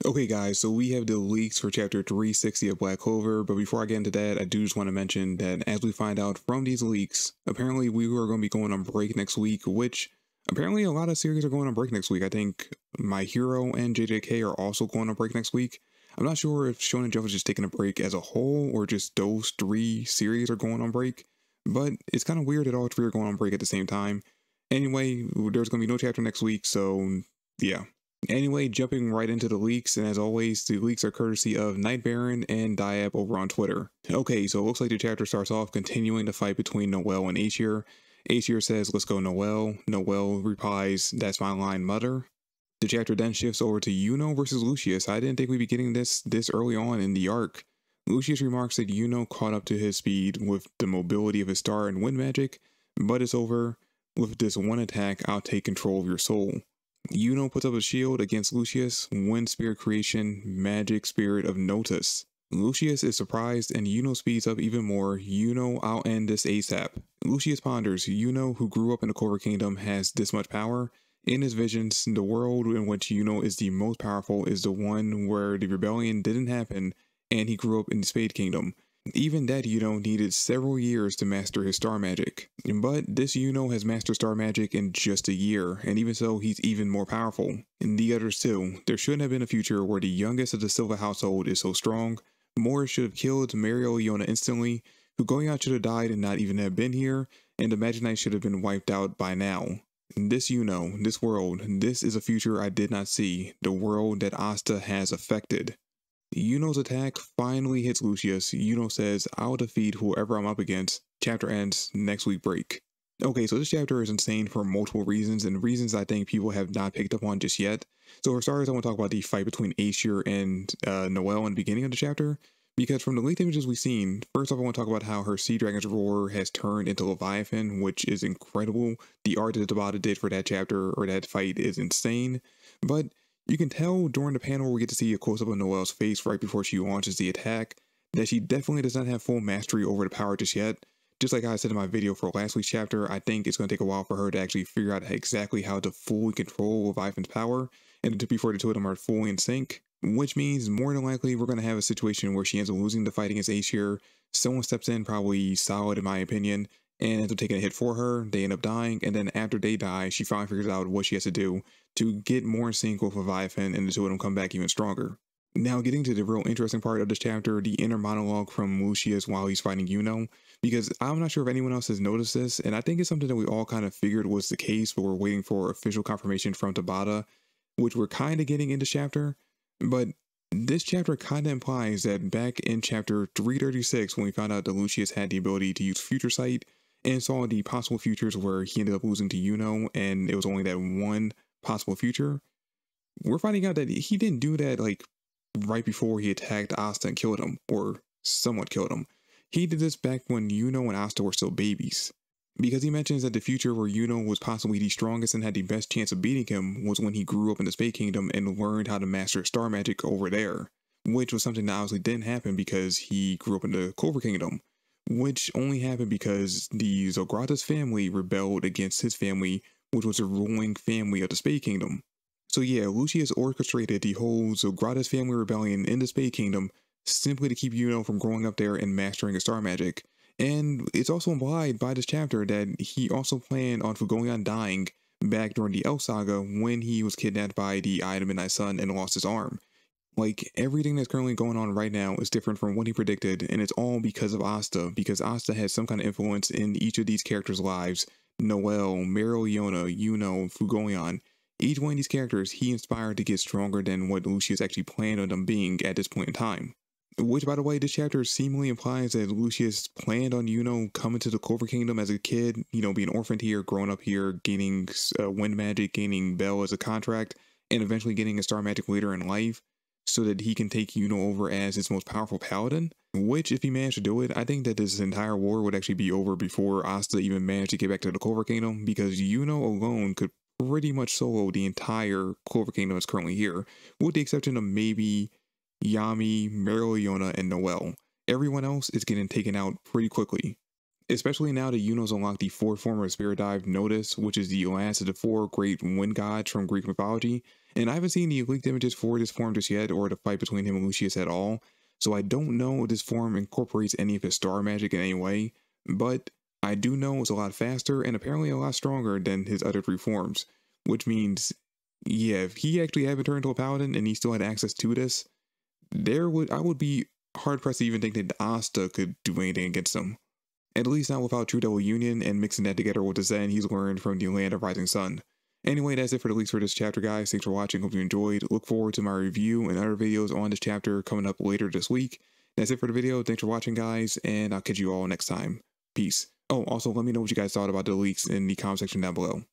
Okay guys, so we have the leaks for chapter 360 of Black Clover, but before I get into that, I do just want to mention that as we find out from these leaks, apparently we are going to be going on break next week, which apparently a lot of series are going on break next week. I think My Hero and JJK are also going on break next week. I'm not sure if Shonen Jump is just taking a break as a whole or just those three series are going on break, but it's kind of weird that all three are going on break at the same time. Anyway, there's going to be no chapter next week, so yeah. Anyway, jumping right into the leaks, and as always, the leaks are courtesy of Night Baron and Diab over on Twitter. Okay, so it looks like the chapter starts off continuing the fight between Noelle and Aesir. Aesir says, "Let's go, Noelle." Noelle replies, "That's my line, mother." The chapter then shifts over to Yuno versus Lucius. I didn't think we'd be getting this early on in the arc. Lucius remarks that Yuno caught up to his speed with the mobility of his star and wind magic, but it's over. With this one attack, I'll take control of your soul. Yuno puts up a shield against Lucius, Wind Spirit Creation, Magic Spirit of Notus. Lucius is surprised and Yuno speeds up even more. Yuno, I'll end this ASAP. Lucius ponders, Yuno, who grew up in the Clover Kingdom, has this much power. In his visions, the world in which Yuno is the most powerful is the one where the rebellion didn't happen and he grew up in the Spade Kingdom. Even that Yuno needed several years to master his star magic. But this Yuno has mastered star magic in just a year, and even so, he's even more powerful. And the others too. There shouldn't have been a future where the youngest of the Silva household is so strong. Morris should have killed Leona instantly, Fugoyan should have died and not even have been here, and the Magic Knight should have been wiped out by now. This Yuno, this world, this is a future I did not see, the world that Asta has affected. Yuno's attack finally hits Lucius. Yuno says, "I'll defeat whoever I'm up against." Chapter ends, next week break. Okay, so this chapter is insane for multiple reasons, and reasons I think people have not picked up on just yet. So for starters, I want to talk about the fight between Aesir and Noelle in the beginning of the chapter, because from the leaked images we've seen, first off I want to talk about how her Sea Dragon's roar has turned into Leviathan, which is incredible. The art that Tabata did for that chapter, or that fight, is insane. But you can tell during the panel where we get to see a close-up of Noelle's face right before she launches the attack that she definitely does not have full mastery over the power just yet. Just like I said in my video for last week's chapter, I think it's going to take a while for her to actually figure out exactly how to fully control Leviathan's power and before the two of them are fully in sync. Which means more than likely we're going to have a situation where she ends up losing the fight against Aesir. Someone steps in, probably solid in my opinion, and ends up taking a hit for her. They end up dying, and then after they die, she finally figures out what she has to do to get more in sync with Leviathan, and the two of them come back even stronger. Now, getting to the real interesting part of this chapter, the inner monologue from Lucius while he's fighting Yuno, because I'm not sure if anyone else has noticed this, and I think it's something that we all kind of figured was the case, but we're waiting for official confirmation from Tabata, which we're kind of getting in this chapter. But this chapter kind of implies that back in chapter 336, when we found out that Lucius had the ability to use Future Sight and saw the possible futures where he ended up losing to Yuno, and it was only that one possible future, we're finding out that he didn't do that like right before he attacked Asta and killed him, or somewhat killed him. He did this back when Yuno and Asta were still babies, because he mentions that the future where Yuno was possibly the strongest and had the best chance of beating him was when he grew up in the Spade Kingdom and learned how to master star magic over there, which was something that obviously didn't happen because he grew up in the Clover Kingdom, which only happened because the Zogratis family rebelled against his family, which was the ruling family of the Spade Kingdom. So yeah, Lucius orchestrated the whole Zogratis family rebellion in the Spade Kingdom simply to keep Yuno from growing up there and mastering his star magic. And it's also implied by this chapter that he also planned on Fugoyan dying back during the L Saga when he was kidnapped by the Eye of the Midnight Sun and lost his arm. Like, everything that's currently going on right now is different from what he predicted, and it's all because of Asta, because Asta has some kind of influence in each of these characters' lives. Noelle, Leona, Yuno, Fugoyan. Each one of these characters he inspired to get stronger than what Lucius actually planned on them being at this point in time. Which, by the way, this chapter seemingly implies that Lucius planned on Yuno coming to the Clover Kingdom as a kid, being orphaned here, growing up here, gaining wind magic, gaining Bell as a contract, and eventually getting a star magic later in life, so that he can take Yuno over as his most powerful paladin. Which, if he managed to do it, I think that this entire war would actually be over before Asta even managed to get back to the Clover Kingdom, because Yuno alone could pretty much solo the entire Clover Kingdom that's currently here, with the exception of maybe Yami, Leona, and Noelle. Everyone else is getting taken out pretty quickly. especially now that Yuno's unlocked the fourth form of Spirit Dive, Notice, which is the last of the four great wind gods from Greek mythology, and I haven't seen the leaked images for this form just yet, or the fight between him and Lucius at all, so I don't know if this form incorporates any of his star magic in any way, but I do know it's a lot faster and apparently a lot stronger than his other three forms, which means, yeah, if he actually had been turned into a paladin and he still had access to this, I would be hard pressed to even think that Asta could do anything against him. At least not without True Devil Union and mixing that together with the Zen he's learned from the Land of Rising Sun. Anyway, that's it for the leaks for this chapter, guys. Thanks for watching. Hope you enjoyed. Look forward to my review and other videos on this chapter coming up later this week. That's it for the video. Thanks for watching, guys, and I'll catch you all next time. Peace. Oh, also, let me know what you guys thought about the leaks in the comment section down below.